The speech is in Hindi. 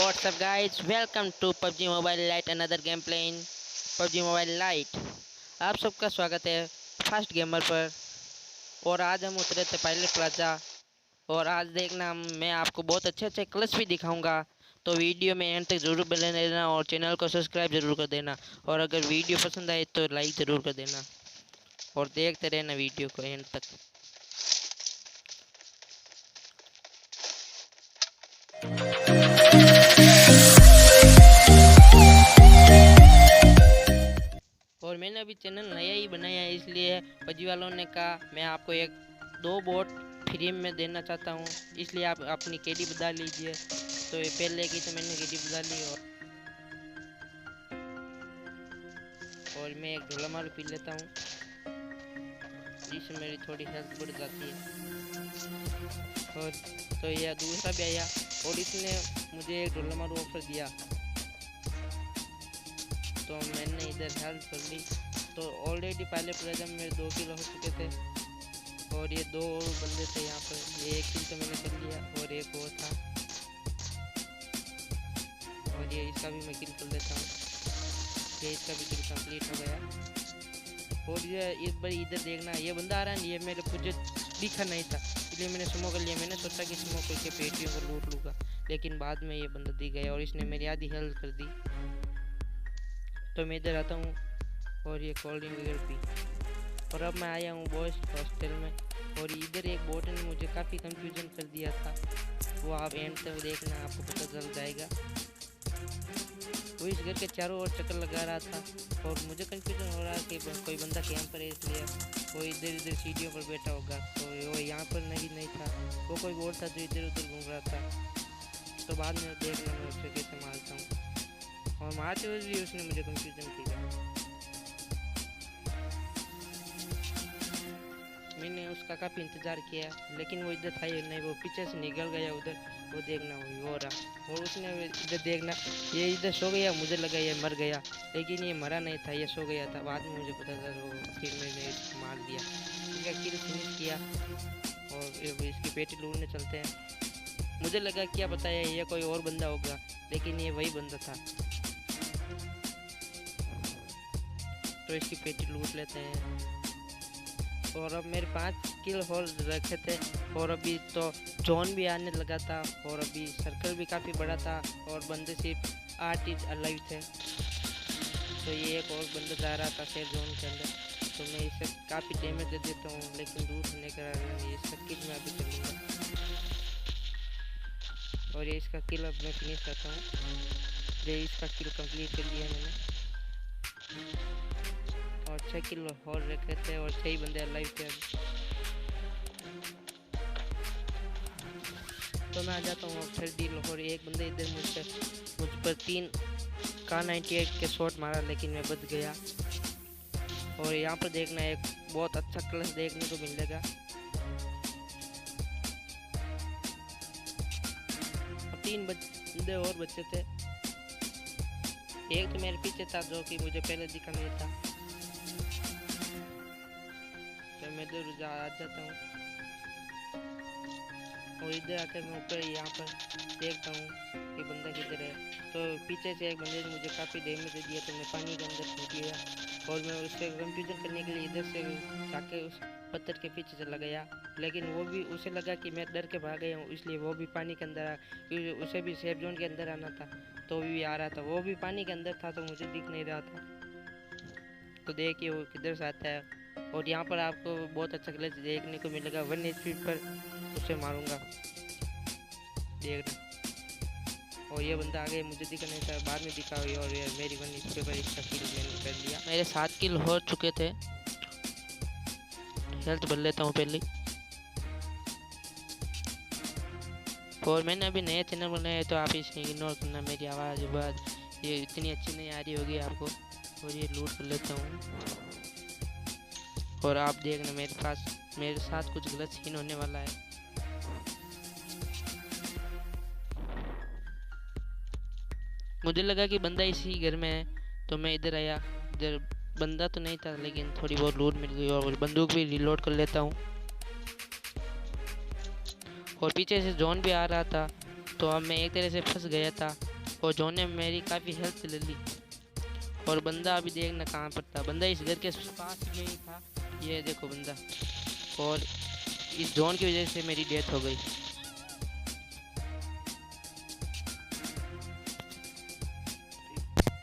What's up guys, welcome to PUBG Mobile Lite, another gameplay in PUBG Mobile Lite। आप सबका स्वागत है फास्ट गेमर पर। और आज हम उतरे थे पायलट प्लाजा। और आज देखना मैं आपको बहुत अच्छे अच्छे क्लच भी दिखाऊंगा, तो वीडियो में एंड तक जरूर बने रहना और चैनल को सब्सक्राइब जरूर कर देना। और अगर वीडियो पसंद आए तो लाइक ज़रूर कर देना और देखते रहना वीडियो को एंड तक। और मैंने अभी चैनल नया ही बनाया है, इसलिए पबजी वालों ने कहा मैं आपको दो बोट फ्री में देना चाहता हूँ, इसलिए आप अपनी केडी बदल लीजिए। तो ये पहले की तो मैंने केडी बदल ली और मैं एक ढोला मारू पी लेता हूँ, जिससे मेरी थोड़ी हेल्थ बढ़ जाती है। और तो यह दूसरा भी आया और इसने मुझे एक ढोला मारू ऑफर दिया, तो मैंने इधर हेल्प कर ली। तो ऑलरेडी पहले प्लेजर में 2 किल हो चुके थे और ये 2 बंदे थे यहाँ पर। ये 1 किल तो मैंने कर लिया और एक और था, और ये इसका भी मैं किल कर लेता हूँ। ये इसका भी किल कंप्लीट हो गया। और ये इस बार इधर देखना, ये बंदा आ रहा है, ये मेरे मुझे दिखा नहीं था, इसलिए मैंने स्मोक कर लिया। मैंने सोचा कि स्मोक करके पेटियों को लूट लूँगा, लेकिन बाद में ये बंदा दिख गया और इसने मेरी आधी हेल्प कर दी। तो मैं इधर आता हूँ और ये कोल्ड ड्रिंक वगैरह पी। और अब मैं आया हूँ बॉयज हॉस्टल में, और इधर एक बोट ने मुझे काफ़ी कंफ्यूजन कर दिया था, वो आप एंड तक देखना, आपको पता चल जाएगा। वो इस घर के चारों ओर चक्कर लगा रहा था और मुझे कंफ्यूजन हो रहा कि कोई बंदा कैंप पर है, इसलिए वो इधर इधर सीढ़ियों पर बैठा होगा। तो वो यहाँ पर नहीं था, वो कोई बोट था जो इधर उधर घूम रहा था। तो बाद में देखना मैं उसे कैसे मारता हूँ, और मारते हुए भी उसने मुझे कंफ्यूजन किया। मैंने उसका काफ़ी इंतज़ार किया, लेकिन वो इधर था ही नहीं, वो पीछे से निकल गया उधर। वो देखना वो हो रहा, और उसने इधर देखना, ये इधर सो गया, मुझे लगा ये मर गया, लेकिन ये मरा नहीं था, ये सो गया था। बाद में मुझे पता था, वो फिर मैंने इसको मार दिया, इसका किल फिनिश किया। और इसकी पेटी लूटने चलते हैं। मुझे लगा क्या पता है ये कोई और बंदा होगा, लेकिन ये वही बंदा था। तो इसकी पेटी लूट लेते हैं। और अब मेरे 5 किल हो रखे थे, और अभी तो जोन भी आने लगा था, और अभी सर्कल भी काफ़ी बड़ा था, और बंदे सिर्फ 8 ही अलाइव थे। तो ये एक और बंदा जा रहा था सेफ जोन के अंदर, तो मैं इसे काफ़ी डैमेज दे देता हूँ, लेकिन दूर होने के कारण ये सर्किट में अभी चलूँगा। और ये इसका किल अब मैं फिनिश करता हूँ। ये इसका किल कंप्लीट कर लिया मैंने, और 6 किलो और रखे थे और 6 ही बंदे लाइव थे अभी। तो मैं आ जाता हूँ फिर डील, और एक बंदे इधर मुझ पर 3 का 98 के शॉट मारा, लेकिन मैं बच गया। और यहाँ पर देखना एक बहुत अच्छा क्लच देखने को मिलेगा। 3 बंदे और बचे थे, एक तो मेरे पीछे था जो कि मुझे पहले दिखा नहीं था। तो मैं इधर आ जाता हूँ, और इधर आकर मैं ऊपर यहाँ पर देखता हूँ कि बंदा किधर है। तो पीछे से एक बंदे ने मुझे काफ़ी डैमेज दे दिया, तो मैं पानी के अंदर छूट गया, और मैं उससे कंफ्यूजन करने के लिए इधर से जाके उस पत्थर के पीछे चला गया, लेकिन वो भी उसे लगा कि मैं डर के भाग गया हूँ, इसलिए वो भी पानी के अंदर क्योंकि उसे भी सेफ जोन के अंदर आना था, तो भी आ रहा था, वो भी पानी के अंदर था, तो मुझे दिख नहीं रहा था। तो देखिए वो किधर से आता है। और यहाँ पर आपको बहुत अच्छा क्लच देखने को मिलेगा, 1 HP पर उसे मारूंगा, देखना। और ये बंदा आगे मुझे दिखा नहीं था, बाद में दिखा हुई, और ये मेरी 1 HP पर इसका किल मैंने कर लिया। मेरे 7 किल हो चुके थे। हेल्थ भर लेता हूँ पहले। और मैंने अभी नया चैनल बनाया है, तो आप इसे इग्नोर करना, मेरी आवाज़ ये इतनी अच्छी नहीं आ रही होगी आपको। और ये लूट कर लेता हूँ, और आप देखना मेरे साथ कुछ गलत सीन होने वाला है। मुझे लगा कि बंदा इसी घर में है, तो मैं इधर आया। इधर बंदा तो नहीं था, लेकिन थोड़ी बहुत लूट मिल गई, और बंदूक भी रिलोड कर लेता हूँ। और पीछे से जोन भी आ रहा था, तो अब मैं एक तरह से फंस गया था, और जोन ने मेरी काफ़ी हेल्प ले ली। और बंदा अभी देखना कहाँ पर था, बंदा इस घर के पास में ही था। ये देखो बंदा, और इस जोन की वजह से मेरी डेथ हो गई।